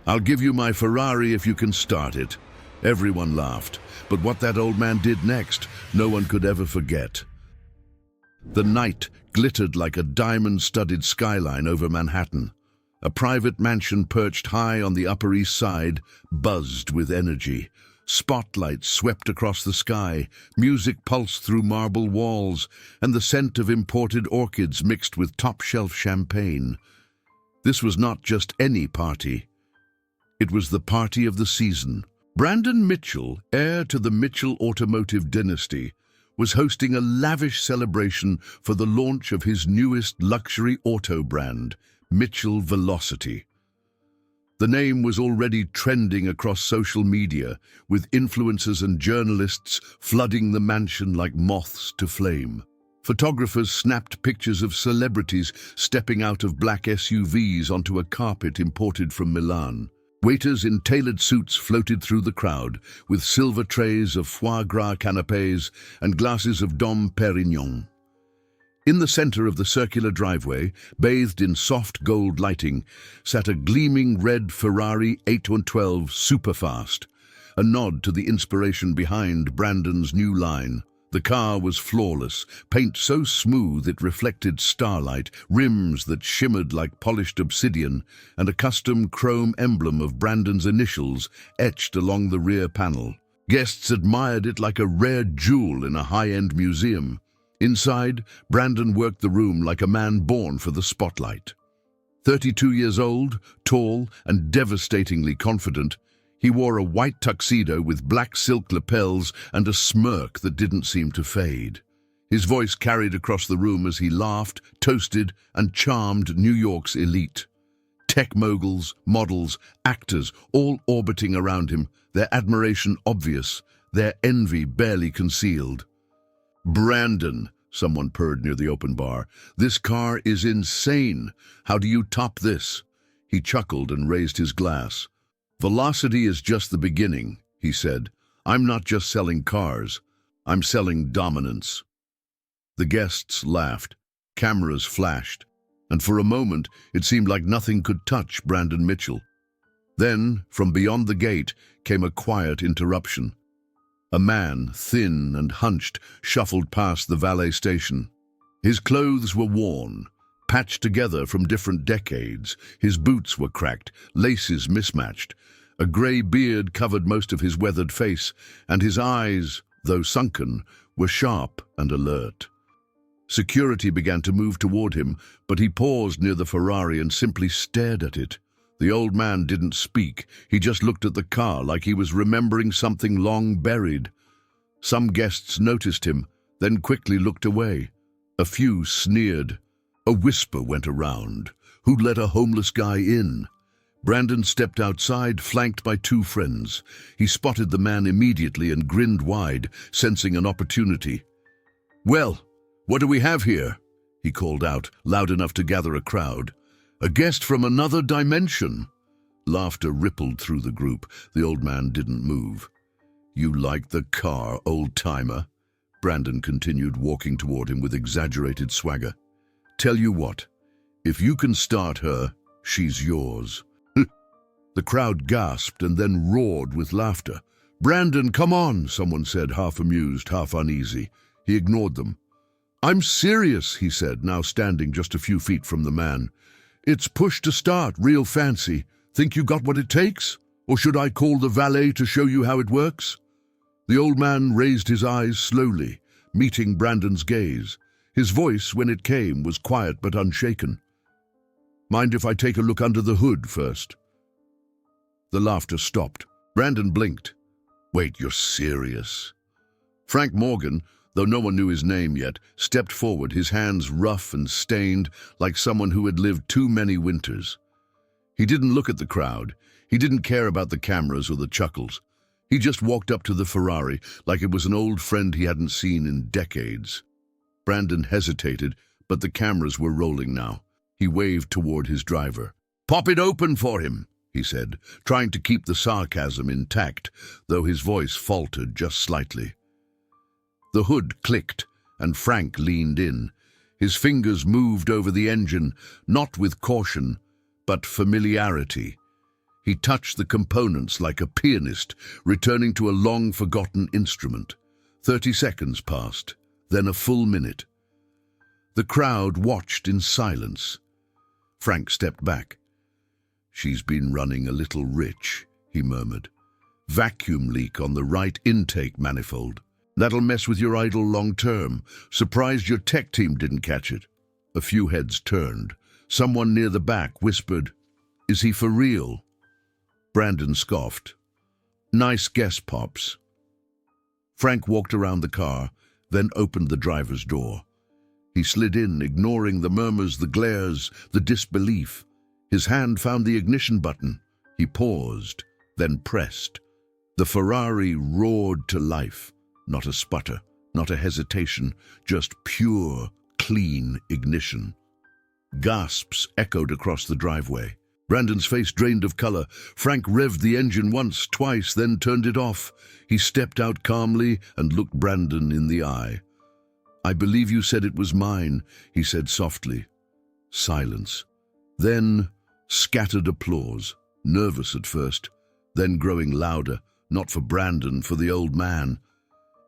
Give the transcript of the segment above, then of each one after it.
I'll give you my Ferrari if you can start it." Everyone laughed, but what that old man did next, no one could ever forget. The night glittered like a diamond-studded skyline over Manhattan. A private mansion perched high on the Upper East Side buzzed with energy. Spotlights swept across the sky, music pulsed through marble walls, and the scent of imported orchids mixed with top-shelf champagne. This was not just any party. It was the party of the season. Brandon Mitchell, heir to the Mitchell automotive dynasty, was hosting a lavish celebration for the launch of his newest luxury auto brand, Mitchell Velocity. The name was already trending across social media, with influencers and journalists flooding the mansion like moths to flame. Photographers snapped pictures of celebrities stepping out of black SUVs onto a carpet imported from Milan. Waiters in tailored suits floated through the crowd, with silver trays of foie gras canapés and glasses of Dom Pérignon. In the center of the circular driveway, bathed in soft gold lighting, sat a gleaming red Ferrari 812 Superfast, a nod to the inspiration behind Brandon's new line. The car was flawless, paint so smooth it reflected starlight, rims that shimmered like polished obsidian, and a custom chrome emblem of Brandon's initials etched along the rear panel. Guests admired it like a rare jewel in a high-end museum. Inside, Brandon worked the room like a man born for the spotlight. 32 years old, tall, and devastatingly confident, he wore a white tuxedo with black silk lapels and a smirk that didn't seem to fade. His voice carried across the room as he laughed, toasted, and charmed New York's elite. Tech moguls, models, actors, all orbiting around him, their admiration obvious, their envy barely concealed. "Brandon," someone purred near the open bar, "this car is insane. How do you top this?" He chuckled and raised his glass. "Velocity is just the beginning," he said. "I'm not just selling cars. I'm selling dominance." The guests laughed, cameras flashed, and for a moment it seemed like nothing could touch Brandon Mitchell. Then, from beyond the gate, came a quiet interruption. A man, thin and hunched, shuffled past the valet station. His clothes were worn, patched together from different decades. His boots were cracked, laces mismatched. A grey beard covered most of his weathered face, and his eyes, though sunken, were sharp and alert. Security began to move toward him, but he paused near the Ferrari and simply stared at it. The old man didn't speak. He just looked at the car like he was remembering something long buried. Some guests noticed him, then quickly looked away. A few sneered. A whisper went around. Who'd let a homeless guy in? Brandon stepped outside, flanked by two friends. He spotted the man immediately and grinned wide, sensing an opportunity. "Well, what do we have here?" he called out, loud enough to gather a crowd. "A guest from another dimension." Laughter rippled through the group. The old man didn't move. "You like the car, old-timer?" Brandon continued, walking toward him with exaggerated swagger. "Tell you what, if you can start her, she's yours." The crowd gasped and then roared with laughter. "Brandon, come on," someone said, half amused, half uneasy. He ignored them. "I'm serious," he said, now standing just a few feet from the man. "It's push to start, real fancy. Think you got what it takes? Or should I call the valet to show you how it works?" The old man raised his eyes slowly, meeting Brandon's gaze. His voice, when it came, was quiet but unshaken. "Mind if I take a look under the hood first?" The laughter stopped. Brandon blinked. "Wait, you're serious?" Frank Morgan, though no one knew his name yet, stepped forward, his hands rough and stained, like someone who had lived too many winters. He didn't look at the crowd. He didn't care about the cameras or the chuckles. He just walked up to the Ferrari like it was an old friend he hadn't seen in decades. Brandon hesitated, but the cameras were rolling now. He waved toward his driver. "Pop it open for him," he said, trying to keep the sarcasm intact, though his voice faltered just slightly. The hood clicked, and Frank leaned in. His fingers moved over the engine, not with caution, but familiarity. He touched the components like a pianist, returning to a long-forgotten instrument. 30 seconds passed, then a full minute. The crowd watched in silence. Frank stepped back. "She's been running a little rich," he murmured. "Vacuum leak on the right intake manifold. That'll mess with your idle long-term. Surprised your tech team didn't catch it." A few heads turned. Someone near the back whispered, "Is he for real?" Brandon scoffed. "Nice guess, Pops." Frank walked around the car, then opened the driver's door. He slid in, ignoring the murmurs, the glares, the disbelief. His hand found the ignition button. He paused, then pressed. The Ferrari roared to life. Not a sputter, not a hesitation, just pure, clean ignition. Gasps echoed across the driveway. Brandon's face drained of color. Frank revved the engine once, twice, then turned it off. He stepped out calmly and looked Brandon in the eye. "I believe you said it was mine," he said softly. Silence. Then scattered applause, nervous at first, then growing louder, not for Brandon, for the old man.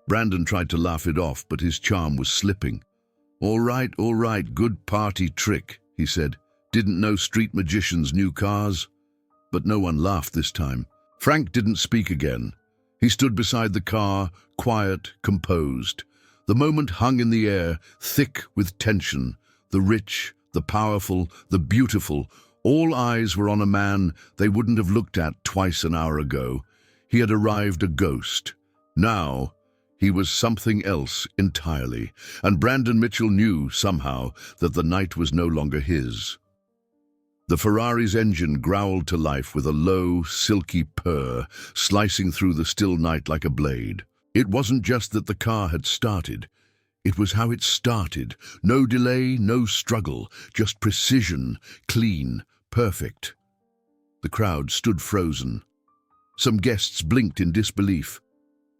Brandon tried to laugh it off, but his charm was slipping. All right, good party trick," he said. "Didn't know street magicians knew cars." But no one laughed this time. Frank didn't speak again. He stood beside the car, quiet, composed. The moment hung in the air, thick with tension. The rich, the powerful, the beautiful. All eyes were on a man they wouldn't have looked at twice an hour ago. He had arrived a ghost. Now, he was something else entirely, and Brandon Mitchell knew, somehow, that the night was no longer his. The Ferrari's engine growled to life with a low, silky purr, slicing through the still night like a blade. It wasn't just that the car had started. It was how it started. No delay, no struggle, just precision, clean, perfect. The crowd stood frozen. Some guests blinked in disbelief.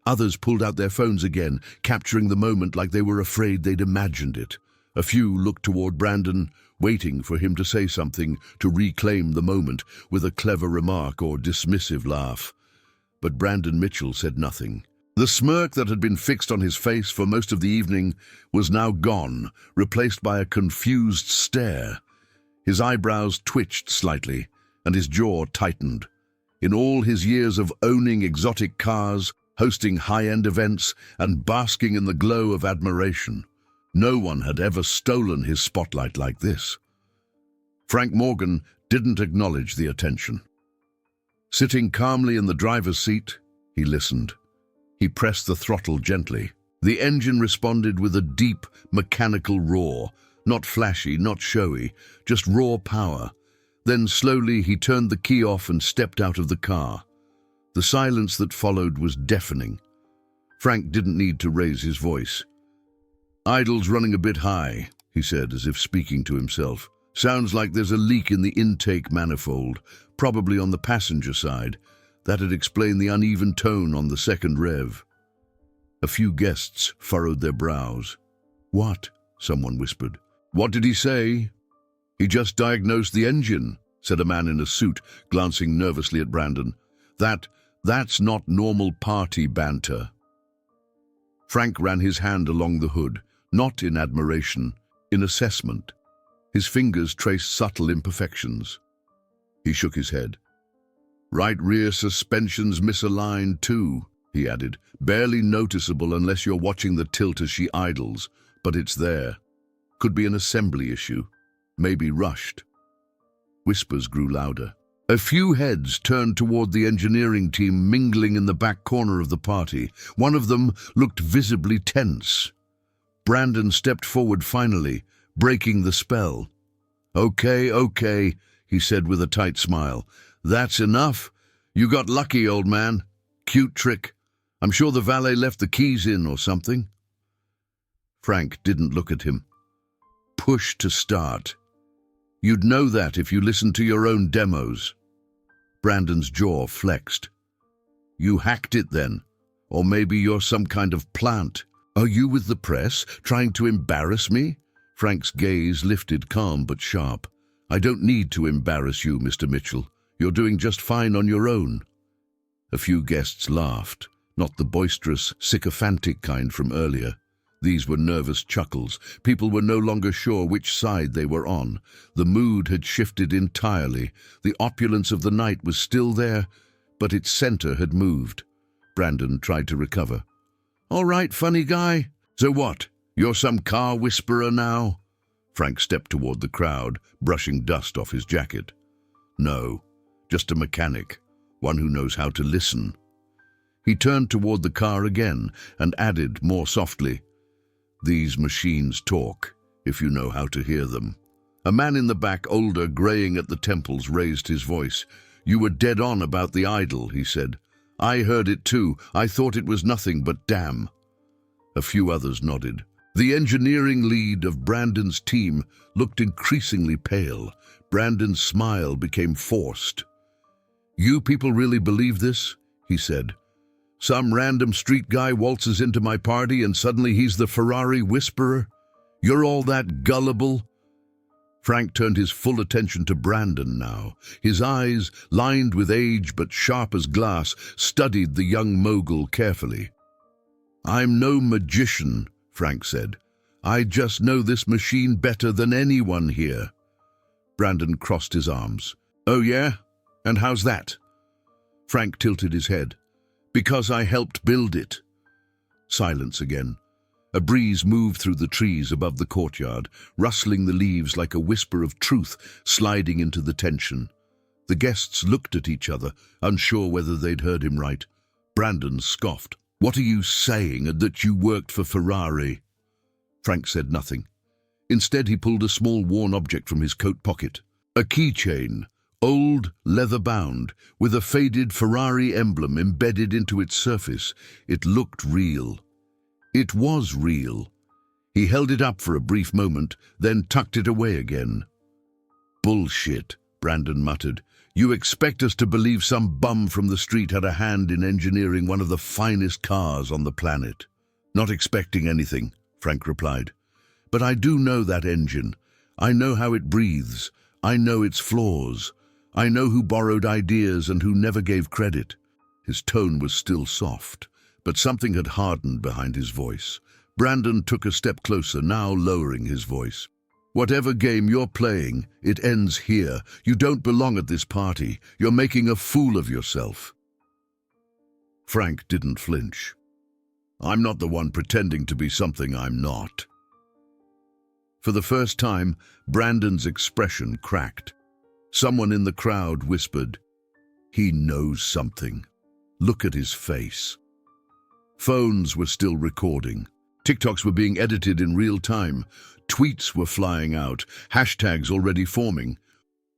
Others pulled out their phones again, capturing the moment like they were afraid they'd imagined it. A few looked toward Brandon, waiting for him to say something, to reclaim the moment with a clever remark or dismissive laugh. But Brandon Mitchell said nothing. The smirk that had been fixed on his face for most of the evening was now gone, replaced by a confused stare. His eyebrows twitched slightly, and his jaw tightened. In all his years of owning exotic cars, hosting high-end events, and basking in the glow of admiration, no one had ever stolen his spotlight like this. Frank Morgan didn't acknowledge the attention. Sitting calmly in the driver's seat, he listened. He pressed the throttle gently. The engine responded with a deep, mechanical roar, not flashy, not showy, just raw power. Then slowly he turned the key off and stepped out of the car. The silence that followed was deafening. Frank didn't need to raise his voice. "Idle's running a bit high," he said, as if speaking to himself. "Sounds like there's a leak in the intake manifold, probably on the passenger side. That'd explain the uneven tone on the second rev." A few guests furrowed their brows. "What?" someone whispered. "What did he say?" "He just diagnosed the engine," said a man in a suit, glancing nervously at Brandon. That's not normal party banter." Frank ran his hand along the hood, not in admiration, in assessment. His fingers traced subtle imperfections. He shook his head. "Right rear suspension's misaligned too," he added. "Barely noticeable unless you're watching the tilt as she idles, but it's there. Could be an assembly issue. Maybe rushed." Whispers grew louder. A few heads turned toward the engineering team mingling in the back corner of the party. One of them looked visibly tense. Brandon stepped forward finally, breaking the spell. Okay, he said with a tight smile. "That's enough. You got lucky, old man. Cute trick. I'm sure the valet left the keys in or something." Frank didn't look at him. "Push to start. You'd know that if you listened to your own demos." Brandon's jaw flexed. "You hacked it then? Or maybe you're some kind of plant. Are you with the press, trying to embarrass me?" Frank's gaze lifted, calm but sharp. "I don't need to embarrass you, Mr. Mitchell. You're doing just fine on your own." A few guests laughed, not the boisterous, sycophantic kind from earlier. These were nervous chuckles. People were no longer sure which side they were on. The mood had shifted entirely. The opulence of the night was still there, but its center had moved. Brandon tried to recover. "All right, funny guy. So what? You're some car whisperer now?" Frank stepped toward the crowd, brushing dust off his jacket. "No, just a mechanic, one who knows how to listen." He turned toward the car again and added more softly, "These machines talk, if you know how to hear them." A man in the back, older, graying at the temples, raised his voice. "You were dead on about the idol," he said. "I heard it too. I thought it was nothing but damn." A few others nodded. The engineering lead of Brandon's team looked increasingly pale. Brandon's smile became forced. "You people really believe this?" he said. "Some random street guy waltzes into my party and suddenly he's the Ferrari whisperer? You're all that gullible?" Frank turned his full attention to Brandon now. His eyes, lined with age but sharp as glass, studied the young mogul carefully. "I'm no magician," Frank said. "I just know this machine better than anyone here." Brandon crossed his arms. "Oh yeah? And how's that?" Frank tilted his head. "Because I helped build it." Silence again. A breeze moved through the trees above the courtyard, rustling the leaves like a whisper of truth sliding into the tension. The guests looked at each other, unsure whether they'd heard him right. Brandon scoffed. "What are you saying, that you worked for Ferrari?" Frank said nothing. Instead, he pulled a small worn object from his coat pocket. A keychain, old, leather-bound, with a faded Ferrari emblem embedded into its surface. It looked real. It was real. He held it up for a brief moment, then tucked it away again. "Bullshit," Brandon muttered. "You expect us to believe some bum from the street had a hand in engineering one of the finest cars on the planet?" "Not expecting anything," Frank replied. "But I do know that engine. I know how it breathes. I know its flaws. I know who borrowed ideas and who never gave credit." His tone was still soft, but something had hardened behind his voice. Brandon took a step closer, now lowering his voice. "Whatever game you're playing, it ends here. You don't belong at this party. You're making a fool of yourself." Frank didn't flinch. "I'm not the one pretending to be something I'm not." For the first time, Brandon's expression cracked. Someone in the crowd whispered, "He knows something. Look at his face." Phones were still recording. TikToks were being edited in real time. Tweets were flying out, hashtags already forming.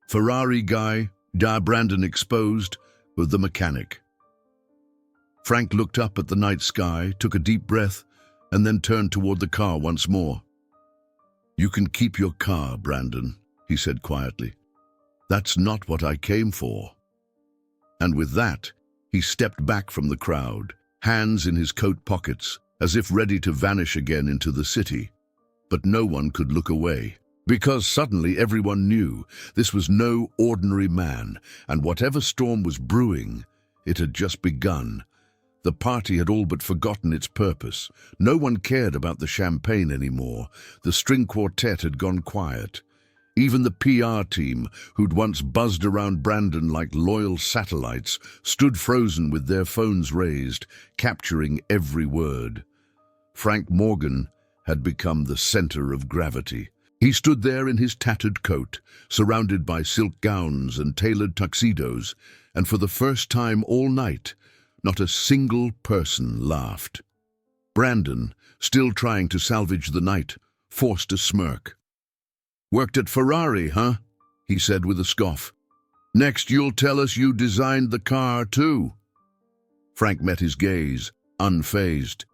"Ferrari guy, Brandon exposed," with the mechanic. Frank looked up at the night sky, took a deep breath, and then turned toward the car once more. "You can keep your car, Brandon," he said quietly. "That's not what I came for." And with that, he stepped back from the crowd, hands in his coat pockets, as if ready to vanish again into the city. But no one could look away, because suddenly everyone knew this was no ordinary man, and whatever storm was brewing, it had just begun. The party had all but forgotten its purpose. No one cared about the champagne anymore. The string quartet had gone quiet. Even the PR team, who'd once buzzed around Brandon like loyal satellites, stood frozen with their phones raised, capturing every word. Frank Morgan had become the center of gravity. He stood there in his tattered coat, surrounded by silk gowns and tailored tuxedos, and for the first time all night, not a single person laughed. Brandon, still trying to salvage the night, forced a smirk. "Worked at Ferrari, huh?" he said with a scoff. "Next you'll tell us you designed the car too." Frank met his gaze, unfazed.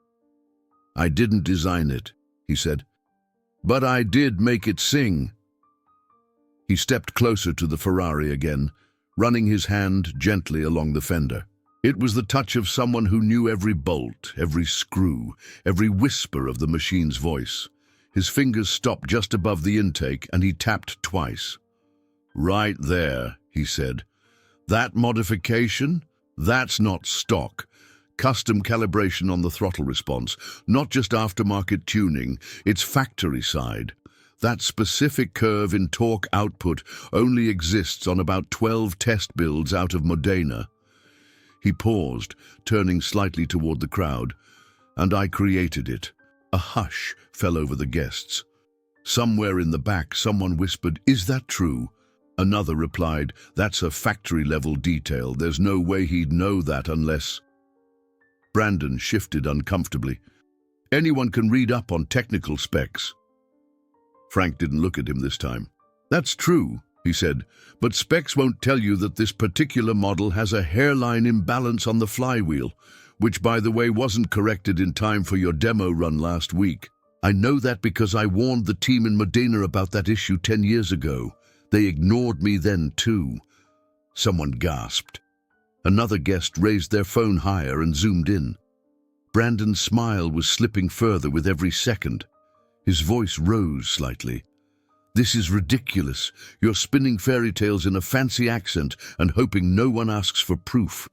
"I didn't design it," he said. "But I did make it sing." He stepped closer to the Ferrari again, running his hand gently along the fender. It was the touch of someone who knew every bolt, every screw, every whisper of the machine's voice. His fingers stopped just above the intake, and he tapped twice. "Right there," he said. That modification? That's not stock. Custom calibration on the throttle response, not just aftermarket tuning, it's factory side. That specific curve in torque output only exists on about 12 test builds out of Modena. He paused, turning slightly toward the crowd, and I created it. A hush fell over the guests. Somewhere in the back, someone whispered, "Is that true?" Another replied, "That's a factory-level detail. There's no way he'd know that unless—" Brandon shifted uncomfortably. "Anyone can read up on technical specs." Frank didn't look at him this time. "That's true," he said, "but specs won't tell you that this particular model has a hairline imbalance on the flywheel, which, by the way, wasn't corrected in time for your demo run last week. I know that because I warned the team in Modena about that issue 10 years ago. They ignored me then too." Someone gasped. Another guest raised their phone higher and zoomed in. Brandon's smile was slipping further with every second. His voice rose slightly. "This is ridiculous. You're spinning fairy tales in a fancy accent and hoping no one asks for proof."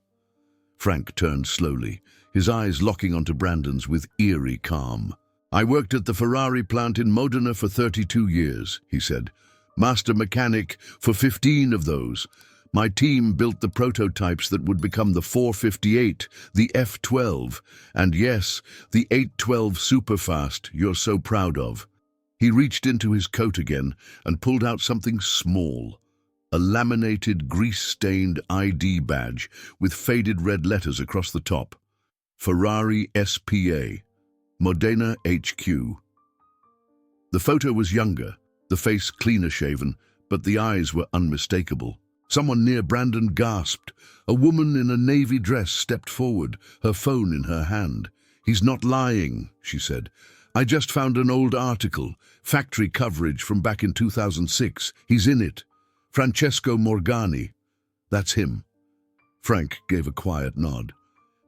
Frank turned slowly, his eyes locking onto Brandon's with eerie calm. "I worked at the Ferrari plant in Modena for 32 years, he said. "Master mechanic for 15 of those. My team built the prototypes that would become the 458, the F12, and yes, the 812 Superfast you're so proud of." He reached into his coat again and pulled out something small, a laminated, grease-stained ID badge with faded red letters across the top. Ferrari SPA, Modena HQ. The photo was younger, the face cleaner shaven, but the eyes were unmistakable. Someone near Brandon gasped. A woman in a navy dress stepped forward, her phone in her hand. "He's not lying," she said. "I just found an old article, factory coverage from back in 2006. He's in it. Francesco Morgani." "That's him." Frank gave a quiet nod.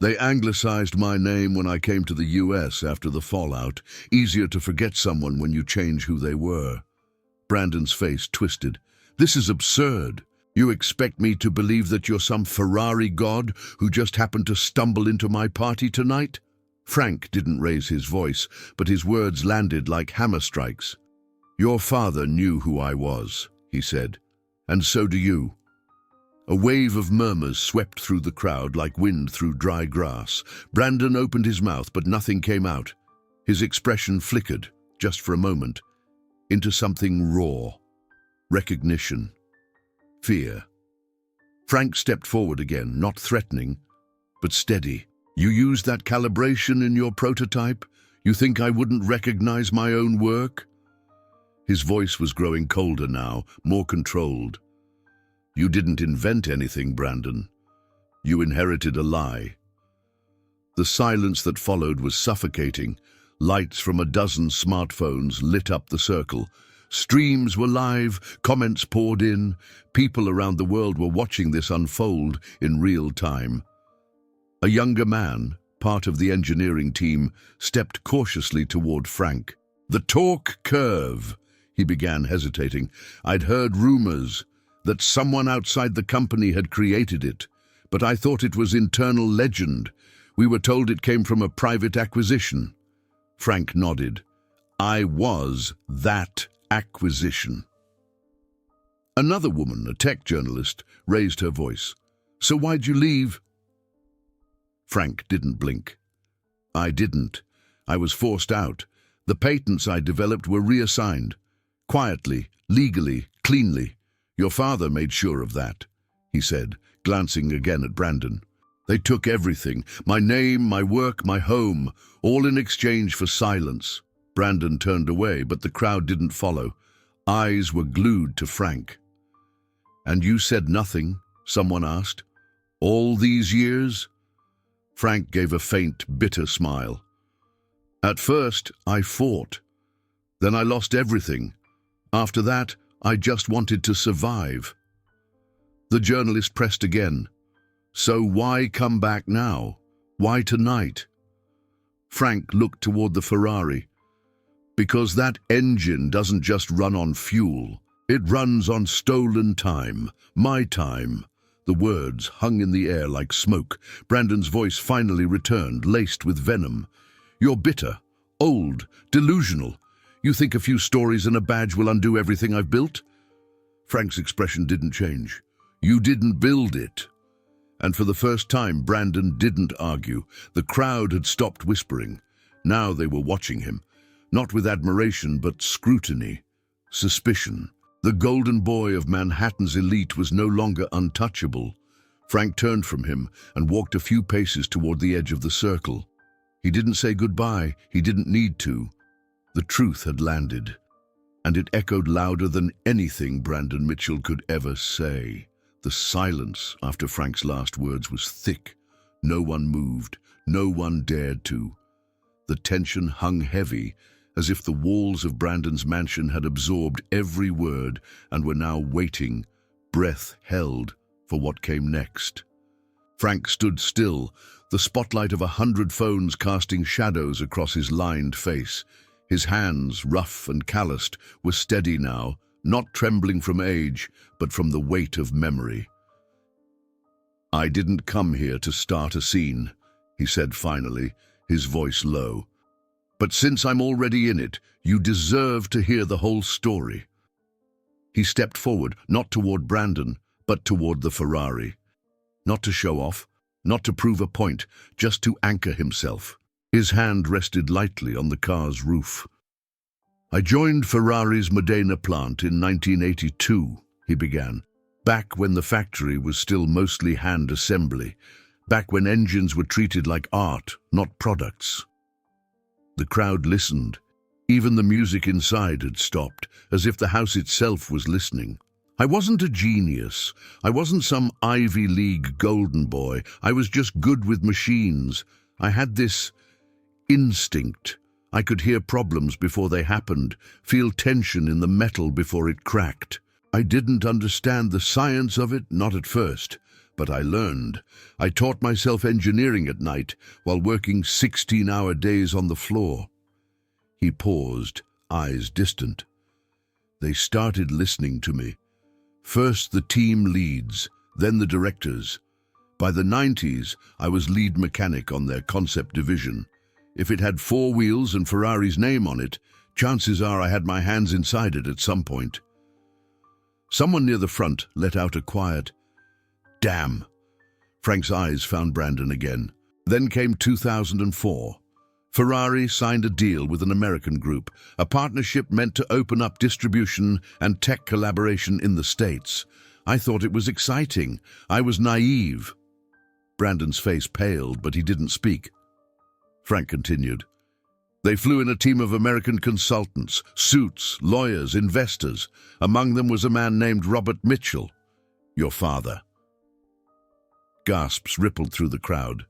"They anglicized my name when I came to the US after the fallout. Easier to forget someone when you change who they were." Brandon's face twisted. "This is absurd. You expect me to believe that you're some Ferrari god who just happened to stumble into my party tonight?" Frank didn't raise his voice, but his words landed like hammer strikes. "Your father knew who I was," he said, "and so do you." A wave of murmurs swept through the crowd like wind through dry grass. Brandon opened his mouth, but nothing came out. His expression flickered, just for a moment, into something raw. Recognition. Fear. Frank stepped forward again, not threatening, but steady. "You used that calibration in your prototype? You think I wouldn't recognize my own work?" His voice was growing colder now, more controlled. "You didn't invent anything, Brandon. You inherited a lie." The silence that followed was suffocating. Lights from a dozen smartphones lit up the circle. Streams were live, comments poured in. People around the world were watching this unfold in real time. A younger man, part of the engineering team, stepped cautiously toward Frank. "The torque curve," he began, hesitating. "I'd heard rumors that someone outside the company had created it, but I thought it was internal legend. We were told it came from a private acquisition." Frank nodded. "I was that acquisition." Another woman, a tech journalist, raised her voice. "So why'd you leave?" Frank didn't blink. "I didn't. I was forced out. The patents I developed were reassigned. Quietly, legally, cleanly. Your father made sure of that," he said, glancing again at Brandon. "They took everything, my name, my work, my home, all in exchange for silence." Brandon turned away, but the crowd didn't follow. Eyes were glued to Frank. "And you said nothing?" someone asked. "All these years?" Frank gave a faint, bitter smile. "At first, I fought. Then I lost everything. After that, I just wanted to survive." The journalist pressed again. "So why come back now? Why tonight?" Frank looked toward the Ferrari. "Because that engine doesn't just run on fuel. It runs on stolen time, my time, The words hung in the air like smoke. Brandon's voice finally returned, laced with venom. "You're bitter, old, delusional. You think a few stories and a badge will undo everything I've built?" Frank's expression didn't change. "You didn't build it." And for the first time, Brandon didn't argue. The crowd had stopped whispering. Now they were watching him, not with admiration, but scrutiny, suspicion. The golden boy of Manhattan's elite was no longer untouchable. Frank turned from him and walked a few paces toward the edge of the circle. He didn't say goodbye. He didn't need to. The truth had landed, and it echoed louder than anything Brandon Mitchell could ever say. The silence after Frank's last words was thick. No one moved. No one dared to. The tension hung heavy, as if the walls of Brandon's mansion had absorbed every word and were now waiting, breath held, for what came next. Frank stood still, the spotlight of 100 phones casting shadows across his lined face. His hands, rough and calloused, were steady now, not trembling from age, but from the weight of memory. "I didn't come here to start a scene," he said finally, his voice low. "But since I'm already in it, you deserve to hear the whole story." He stepped forward, not toward Brandon, but toward the Ferrari. Not to show off, not to prove a point, just to anchor himself. His hand rested lightly on the car's roof. "I joined Ferrari's Modena plant in 1982, he began, back when the factory was still mostly hand assembly, back when engines were treated like art, not products." The crowd listened. Even the music inside had stopped, as if the house itself was listening. "I wasn't a genius. I wasn't some Ivy League golden boy. I was just good with machines. I had this instinct. I could hear problems before they happened, feel tension in the metal before it cracked. I didn't understand the science of it, not at first, but I learned. I taught myself engineering at night while working 16-hour days on the floor." He paused, eyes distant. "They started listening to me. First the team leads, then the directors. By the 90s, I was lead mechanic on their concept division. If it had 4 wheels and Ferrari's name on it, chances are I had my hands inside it at some point." Someone near the front let out a quiet, "Damn." Frank's eyes found Brandon again. Then came 2004. Ferrari signed a deal with an American group, a partnership meant to open up distribution and tech collaboration in the States. I thought it was exciting. I was naive. Brandon's face paled, but he didn't speak. Frank continued. "They flew in a team of American consultants, suits, lawyers, investors. Among them was a man named Robert Mitchell, your father." Gasps rippled through the crowd.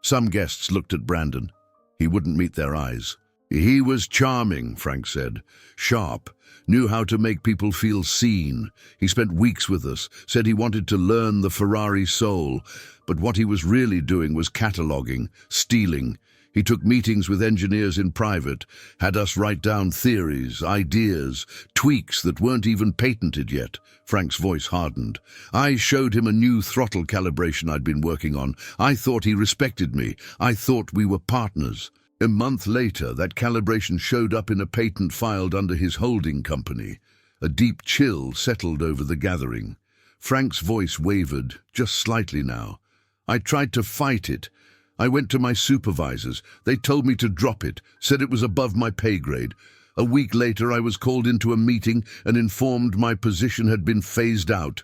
Some guests looked at Brandon. He wouldn't meet their eyes. "He was charming," Frank said. "Sharp, knew how to make people feel seen. He spent weeks with us, said he wanted to learn the Ferrari soul, but what he was really doing was cataloging, stealing. He took meetings with engineers in private, had us write down theories, ideas, tweaks that weren't even patented yet." Frank's voice hardened. "I showed him a new throttle calibration I'd been working on. I thought he respected me. I thought we were partners. A month later, that calibration showed up in a patent filed under his holding company. A deep chill settled over the gathering. Frank's voice wavered, just slightly now. "I tried to fight it. I went to my supervisors. They told me to drop it, said it was above my pay grade. A week later, I was called into a meeting and informed my position had been phased out."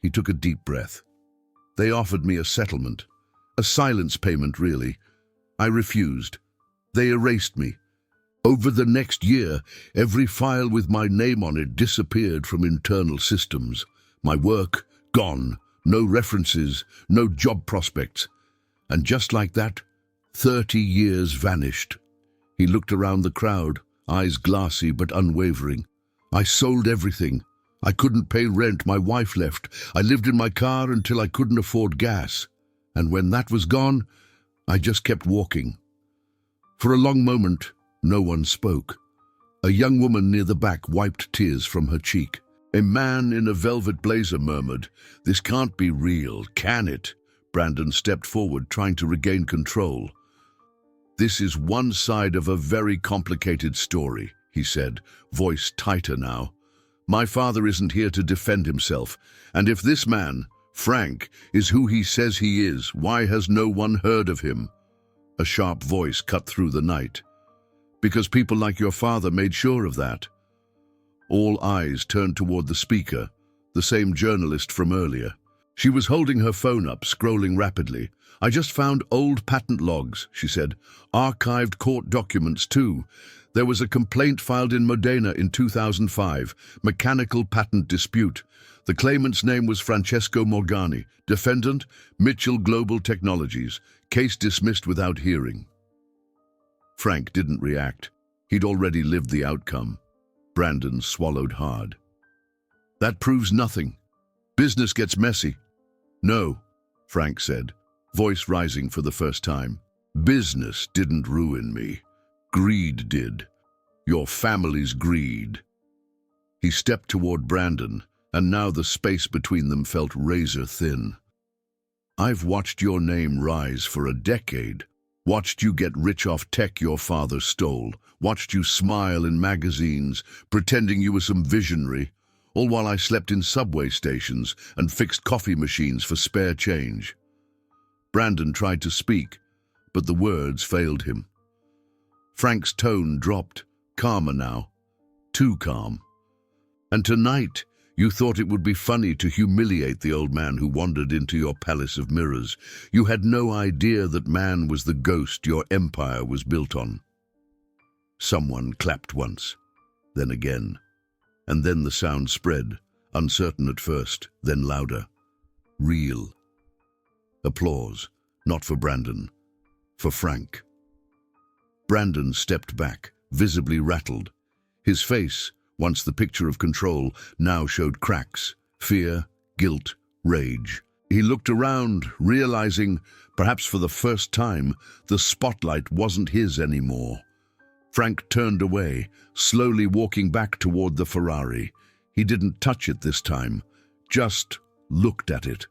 He took a deep breath. "They offered me a settlement. A silence payment, really. I refused. They erased me. Over the next year, every file with my name on it disappeared from internal systems. My work, gone. No references, no job prospects. And just like that, 30 years vanished." He looked around the crowd, eyes glassy but unwavering. "I sold everything. I couldn't pay rent. My wife left. I lived in my car until I couldn't afford gas. And when that was gone, I just kept walking." For a long moment, no one spoke. A young woman near the back wiped tears from her cheek. A man in a velvet blazer murmured, "This can't be real, can it?" Brandon stepped forward, trying to regain control. "This is one side of a very complicated story," he said, voice tighter now. "My father isn't here to defend himself, and if this man, Frank, is who he says he is, why has no one heard of him?" A sharp voice cut through the night. "Because people like your father made sure of that." All eyes turned toward the speaker, the same journalist from earlier. She was holding her phone up, scrolling rapidly. "I just found old patent logs," she said. "Archived court documents, too. There was a complaint filed in Modena in 2005, mechanical patent dispute. The claimant's name was Francesco Morgani. Defendant, Mitchell Global Technologies. Case dismissed without hearing." Frank didn't react. He'd already lived the outcome. Brandon swallowed hard. "That proves nothing. Business gets messy." "No," Frank said, voice rising for the first time. "Business didn't ruin me. Greed did. Your family's greed." He stepped toward Brandon, and now the space between them felt razor thin. "I've watched your name rise for a decade. Watched you get rich off tech your father stole. Watched you smile in magazines, pretending you were some visionary, all while I slept in subway stations and fixed coffee machines for spare change." Brandon tried to speak, but the words failed him. Frank's tone dropped, calmer now, too calm. "And tonight, you thought it would be funny to humiliate the old man who wandered into your palace of mirrors. You had no idea that man was the ghost your empire was built on." Someone clapped once, then again, and then the sound spread, uncertain at first, then louder. Real. Applause, not for Brandon, for Frank. Brandon stepped back, visibly rattled. His face, once the picture of control, now showed cracks, fear, guilt, rage. He looked around, realizing, perhaps for the first time, the spotlight wasn't his anymore. Frank turned away, slowly walking back toward the Ferrari. He didn't touch it this time, just looked at it.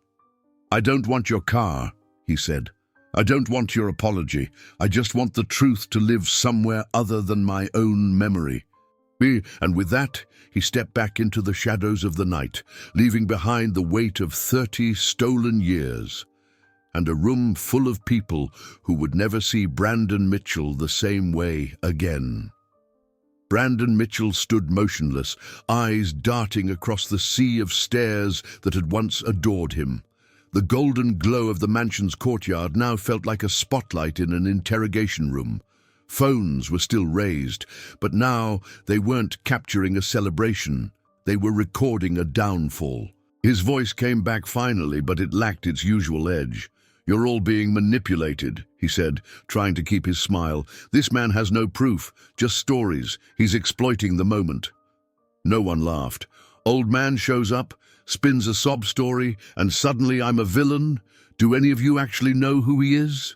"I don't want your car," he said. "I don't want your apology. I just want the truth to live somewhere other than my own memory." And with that, he stepped back into the shadows of the night, leaving behind the weight of 30 stolen years, and a room full of people who would never see Brandon Mitchell the same way again. Brandon Mitchell stood motionless, eyes darting across the sea of stairs that had once adored him. The golden glow of the mansion's courtyard now felt like a spotlight in an interrogation room. Phones were still raised, but now they weren't capturing a celebration. They were recording a downfall. His voice came back finally, but it lacked its usual edge. "You're all being manipulated," he said, trying to keep his smile. "This man has no proof, just stories. He's exploiting the moment." No one laughed. "Old man shows up, spins a sob story, and suddenly I'm a villain? Do any of you actually know who he is?"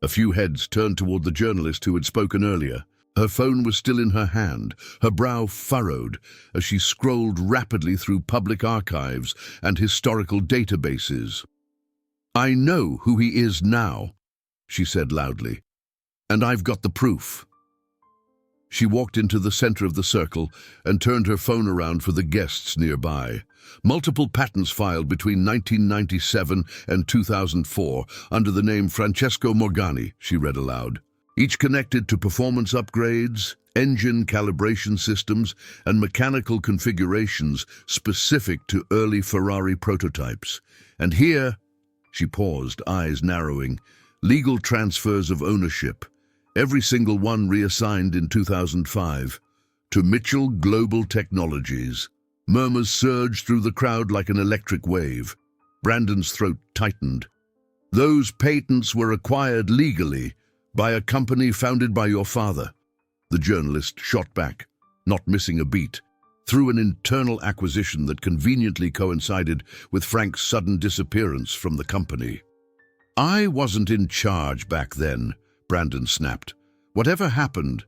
A few heads turned toward the journalist who had spoken earlier. Her phone was still in her hand, her brow furrowed as she scrolled rapidly through public archives and historical databases. "I know who he is now," she said loudly, "and I've got the proof." She walked into the center of the circle and turned her phone around for the guests nearby. Multiple patents filed between 1997 and 2004 under the name Francesco Morgani, she read aloud. Each connected to performance upgrades, engine calibration systems, and mechanical configurations specific to early Ferrari prototypes. And here, she paused, eyes narrowing, legal transfers of ownership, every single one reassigned in 2005, to Mitchell Global Technologies. Murmurs surged through the crowd like an electric wave. Brandon's throat tightened. "Those patents were acquired legally by a company founded by your father." The journalist shot back, not missing a beat, through an internal acquisition that conveniently coincided with Frank's sudden disappearance from the company. "I wasn't in charge back then," Brandon snapped. "Whatever happened,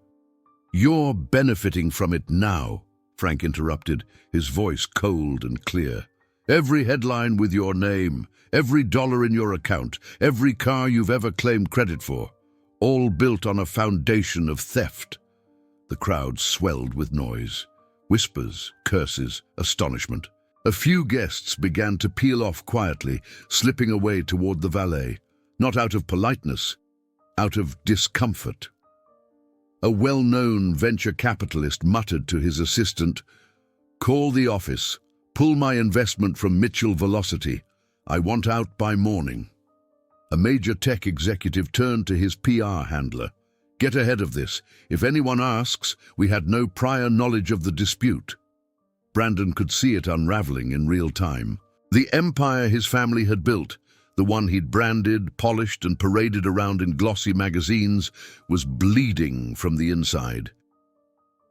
you're benefiting from it now." Frank interrupted, his voice cold and clear. Every headline with your name, every dollar in your account, every car you've ever claimed credit for, all built on a foundation of theft. The crowd swelled with noise. Whispers, curses, astonishment. A few guests began to peel off quietly, slipping away toward the valet, not out of politeness, out of discomfort. A well-known venture capitalist muttered to his assistant, "Call the office. Pull my investment from Mitchell Velocity. I want out by morning." A major tech executive turned to his PR handler. "Get ahead of this. If anyone asks, we had no prior knowledge of the dispute." Brandon could see it unraveling in real time. The empire his family had built, the one he'd branded, polished, and paraded around in glossy magazines, was bleeding from the inside.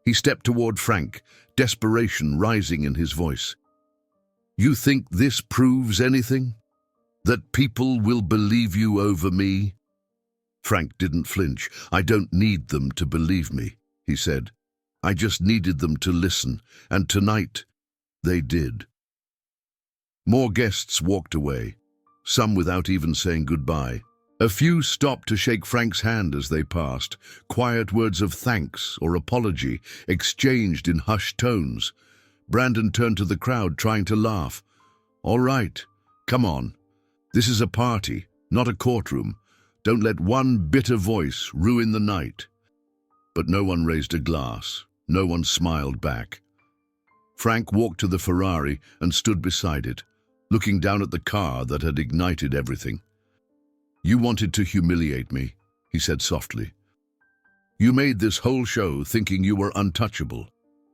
He stepped toward Frank, desperation rising in his voice. "You think this proves anything? That people will believe you over me?" Frank didn't flinch. "I don't need them to believe me," he said. "I just needed them to listen, and tonight they did." More guests walked away, some without even saying goodbye. A few stopped to shake Frank's hand as they passed, quiet words of thanks or apology exchanged in hushed tones. Brandon turned to the crowd, trying to laugh. "All right, come on. This is a party, not a courtroom. Don't let one bitter voice ruin the night." But no one raised a glass. No one smiled back. Frank walked to the Ferrari and stood beside it, looking down at the car that had ignited everything. "You wanted to humiliate me," he said softly. "You made this whole show thinking you were untouchable.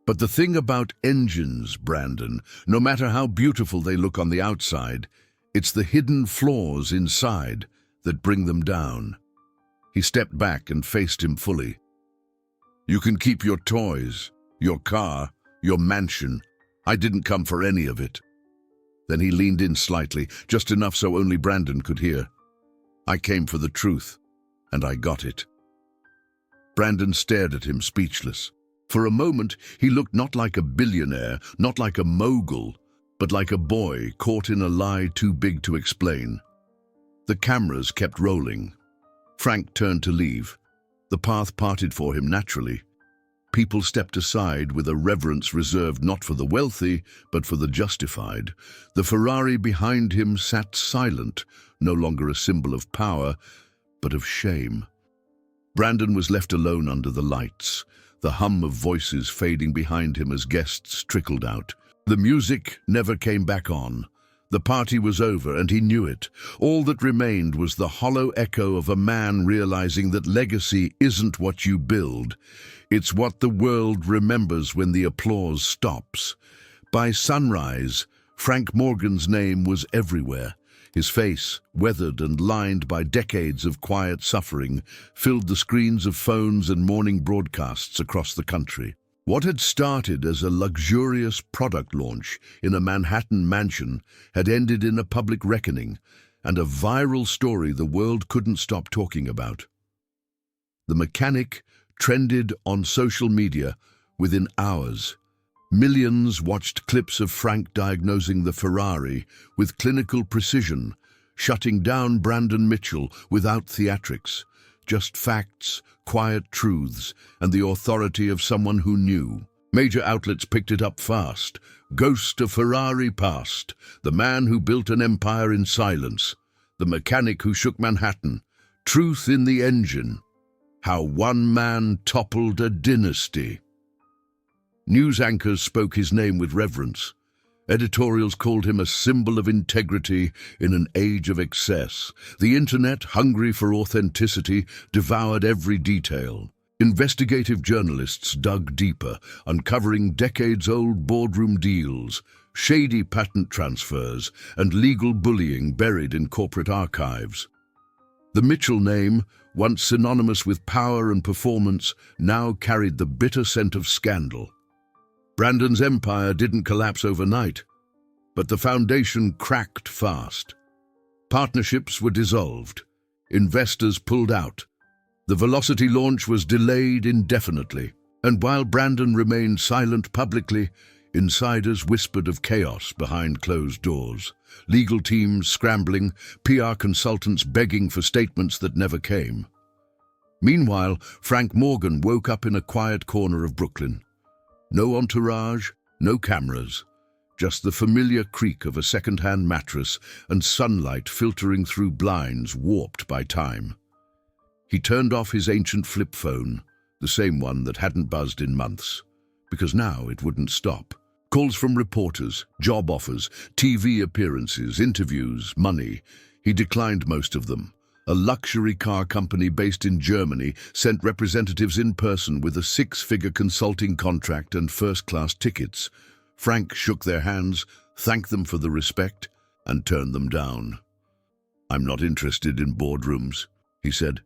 But the thing about engines, Brandon, no matter how beautiful they look on the outside, it's the hidden flaws inside that bring them down." He stepped back and faced him fully. "You can keep your toys, your car, your mansion. I didn't come for any of it." Then he leaned in slightly, just enough so only Brandon could hear. "I came for the truth, and I got it." Brandon stared at him, speechless. For a moment, he looked not like a billionaire, not like a mogul, but like a boy caught in a lie too big to explain. The cameras kept rolling. Frank turned to leave. The path parted for him naturally. People stepped aside with a reverence reserved not for the wealthy, but for the justified. The Ferrari behind him sat silent, no longer a symbol of power, but of shame. Brandon was left alone under the lights, the hum of voices fading behind him as guests trickled out. The music never came back on. The party was over, and he knew it. All that remained was the hollow echo of a man realizing that legacy isn't what you build. It's what the world remembers when the applause stops. By sunrise, Frank Morgan's name was everywhere. His face, weathered and lined by decades of quiet suffering, filled the screens of phones and morning broadcasts across the country. What had started as a luxurious product launch in a Manhattan mansion had ended in a public reckoning and a viral story the world couldn't stop talking about. The mechanic trended on social media within hours. Millions watched clips of Frank diagnosing the Ferrari with clinical precision, shutting down Brandon Mitchell without theatrics, just facts, quiet truths, and the authority of someone who knew. Major outlets picked it up fast. Ghost of Ferrari past, the man who built an empire in silence, the mechanic who shook Manhattan, truth in the engine, how one man toppled a dynasty. News anchors spoke his name with reverence. Editorials called him a symbol of integrity in an age of excess. The internet, hungry for authenticity, devoured every detail. Investigative journalists dug deeper, uncovering decades-old boardroom deals, shady patent transfers, and legal bullying buried in corporate archives. The Mitchell name, once synonymous with power and performance, now carried the bitter scent of scandal. Brandon's empire didn't collapse overnight, but the foundation cracked fast. Partnerships were dissolved. Investors pulled out. The Velocity launch was delayed indefinitely. And while Brandon remained silent publicly, insiders whispered of chaos behind closed doors. Legal teams scrambling, PR consultants begging for statements that never came. Meanwhile, Frank Morgan woke up in a quiet corner of Brooklyn. No entourage, no cameras, just the familiar creak of a second-hand mattress and sunlight filtering through blinds warped by time. He turned off his ancient flip phone, the same one that hadn't buzzed in months, because now it wouldn't stop. Calls from reporters, job offers, TV appearances, interviews, money. He declined most of them. A luxury car company based in Germany sent representatives in person with a six-figure consulting contract and first-class tickets. Frank shook their hands, thanked them for the respect, and turned them down. "I'm not interested in boardrooms," he said.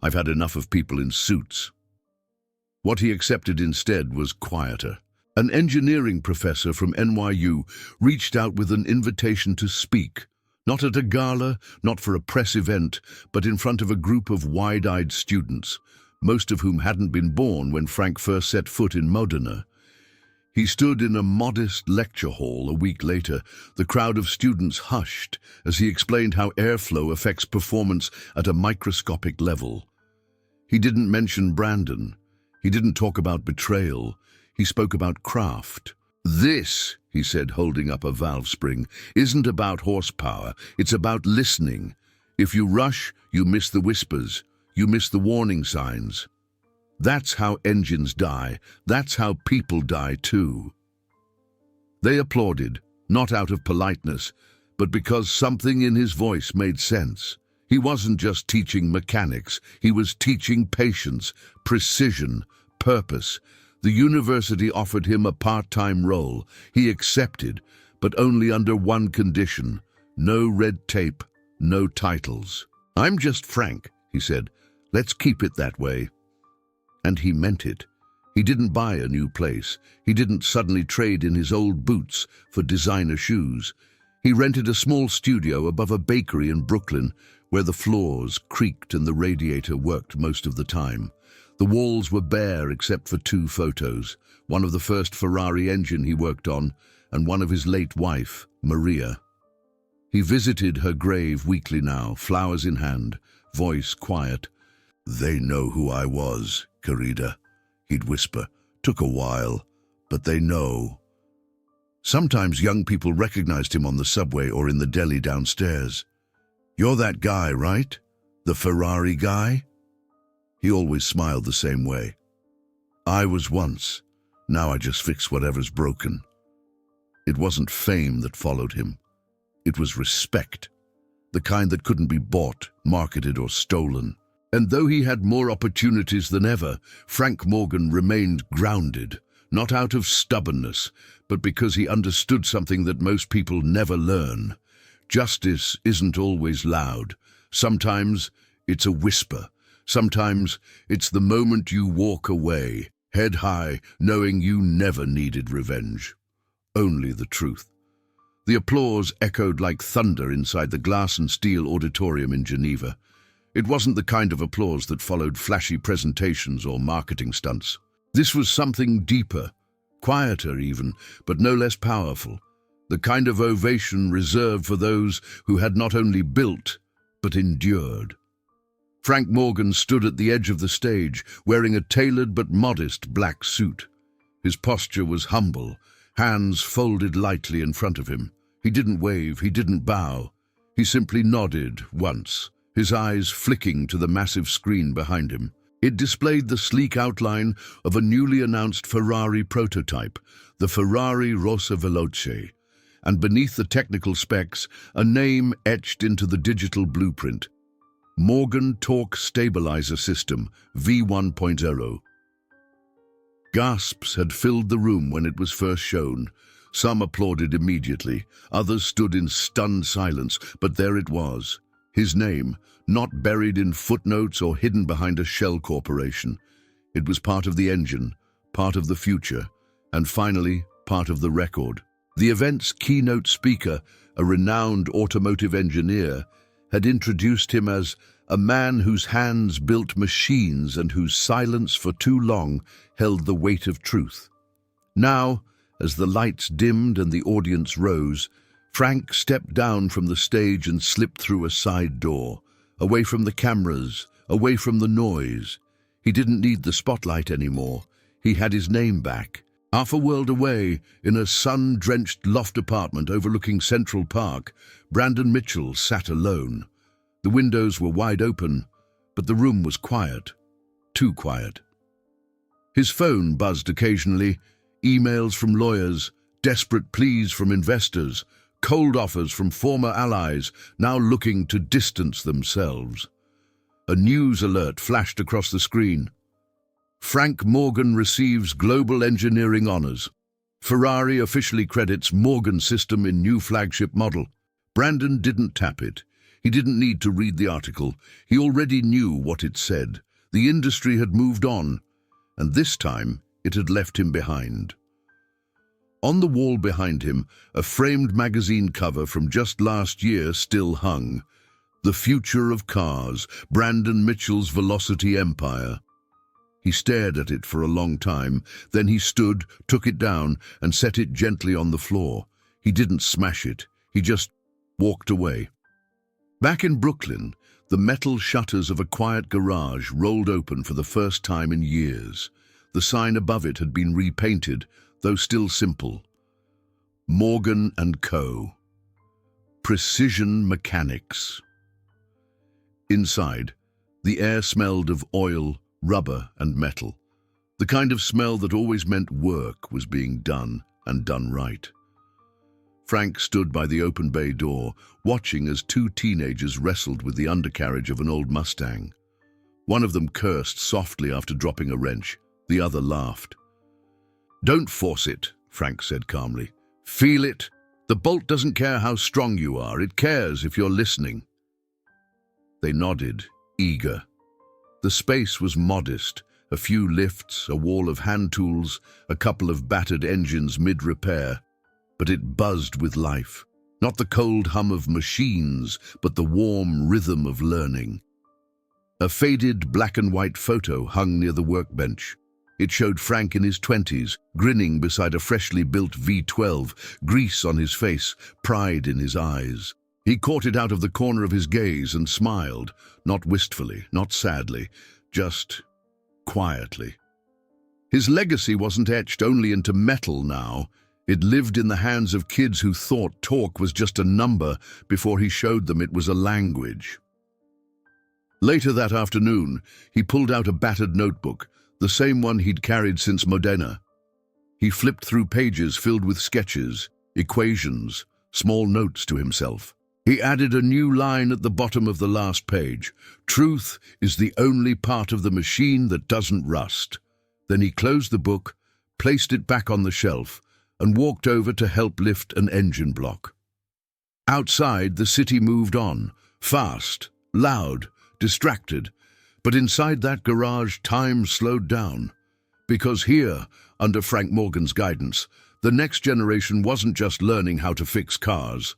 "I've had enough of people in suits." What he accepted instead was quieter. An engineering professor from NYU reached out with an invitation to speak, not at a gala, not for a press event, but in front of a group of wide-eyed students, most of whom hadn't been born when Frank first set foot in Modena. He stood in a modest lecture hall a week later. The crowd of students hushed as he explained how airflow affects performance at a microscopic level. He didn't mention Brandon. He didn't talk about betrayal. He spoke about craft. "This," he said, holding up a valve spring, "isn't about horsepower. It's about listening. If you rush, you miss the whispers. You miss the warning signs. That's how engines die. That's how people die too." They applauded, not out of politeness, but because something in his voice made sense. He wasn't just teaching mechanics. He was teaching patience, precision, purpose. The university offered him a part-time role. He accepted, but only under one condition: no red tape, no titles. "I'm just Frank," he said. "Let's keep it that way." And he meant it. He didn't buy a new place. He didn't suddenly trade in his old boots for designer shoes. He rented a small studio above a bakery in Brooklyn, where the floors creaked and the radiator worked most of the time. The walls were bare except for two photos, one of the first Ferrari engine he worked on, and one of his late wife, Maria. He visited her grave weekly now, flowers in hand, voice quiet. "They know who I was, querida," he'd whisper. "Took a while, but they know." Sometimes young people recognized him on the subway or in the deli downstairs. "You're that guy, right? The Ferrari guy?" He always smiled the same way. "I was once. Now I just fix whatever's broken." It wasn't fame that followed him. It was respect. The kind that couldn't be bought, marketed, or stolen. And though he had more opportunities than ever, Frank Morgan remained grounded, not out of stubbornness, but because he understood something that most people never learn. Justice isn't always loud. Sometimes it's a whisper. Sometimes it's the moment you walk away, head high, knowing you never needed revenge. Only the truth. The applause echoed like thunder inside the glass and steel auditorium in Geneva. It wasn't the kind of applause that followed flashy presentations or marketing stunts. This was something deeper, quieter even, but no less powerful. The kind of ovation reserved for those who had not only built, but endured. Frank Morgan stood at the edge of the stage, wearing a tailored but modest black suit. His posture was humble, hands folded lightly in front of him. He didn't wave, he didn't bow. He simply nodded once, his eyes flicking to the massive screen behind him. It displayed the sleek outline of a newly announced Ferrari prototype, the Ferrari Rossa Veloce, and beneath the technical specs, a name etched into the digital blueprint: Morgan Torque Stabilizer System, V1.0. Gasps had filled the room when it was first shown. Some applauded immediately, others stood in stunned silence, but there it was. His name, not buried in footnotes or hidden behind a shell corporation. It was part of the engine, part of the future, and finally, part of the record. The event's keynote speaker, a renowned automotive engineer, had introduced him as a man whose hands built machines and whose silence for too long held the weight of truth. Now, as the lights dimmed and the audience rose, Frank stepped down from the stage and slipped through a side door, away from the cameras, away from the noise. He didn't need the spotlight anymore. He had his name back. Half a world away, in a sun-drenched loft apartment overlooking Central Park, Brandon Mitchell sat alone. The windows were wide open, but the room was quiet. Too quiet. His phone buzzed occasionally, emails from lawyers, desperate pleas from investors, cold offers from former allies, now looking to distance themselves. A news alert flashed across the screen. Frank Morgan receives global engineering honors. Ferrari officially credits Morgan system in new flagship model. Brandon didn't tap it. He didn't need to read the article. He already knew what it said. The industry had moved on, and this time it had left him behind. On the wall behind him, a framed magazine cover from just last year still hung. The Future of Cars, Brandon Mitchell's Velocity Empire. He stared at it for a long time, then he stood, took it down, and set it gently on the floor. He didn't smash it, he just walked away. Back in Brooklyn, the metal shutters of a quiet garage rolled open for the first time in years. The sign above it had been repainted, though still simple. Morgan & Co. Precision Mechanics. Inside, the air smelled of oil, rubber and metal. The kind of smell that always meant work was being done, and done right. Frank stood by the open bay door, watching as two teenagers wrestled with the undercarriage of an old Mustang. One of them cursed softly after dropping a wrench. The other laughed. "Don't force it," Frank said calmly. "Feel it. The bolt doesn't care how strong you are. It cares if you're listening." They nodded, eager. The space was modest, a few lifts, a wall of hand tools, a couple of battered engines mid-repair, but it buzzed with life. Not the cold hum of machines, but the warm rhythm of learning. A faded black and white photo hung near the workbench. It showed Frank in his 20s, grinning beside a freshly built V12, grease on his face, pride in his eyes. He caught it out of the corner of his gaze and smiled, not wistfully, not sadly, just quietly. His legacy wasn't etched only into metal now. It lived in the hands of kids who thought talk was just a number before he showed them it was a language. Later that afternoon, he pulled out a battered notebook, the same one he'd carried since Modena. He flipped through pages filled with sketches, equations, small notes to himself. He added a new line at the bottom of the last page. "Truth is the only part of the machine that doesn't rust." Then he closed the book, placed it back on the shelf, and walked over to help lift an engine block. Outside, the city moved on, fast, loud, distracted. But inside that garage, time slowed down. Because here, under Frank Morgan's guidance, the next generation wasn't just learning how to fix cars.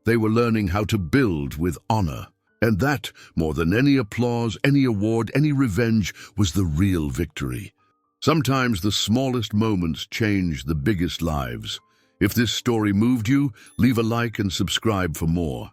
They were learning how to build with honor. And that, more than any applause, any award, any revenge, was the real victory. Sometimes the smallest moments change the biggest lives. If this story moved you, leave a like and subscribe for more.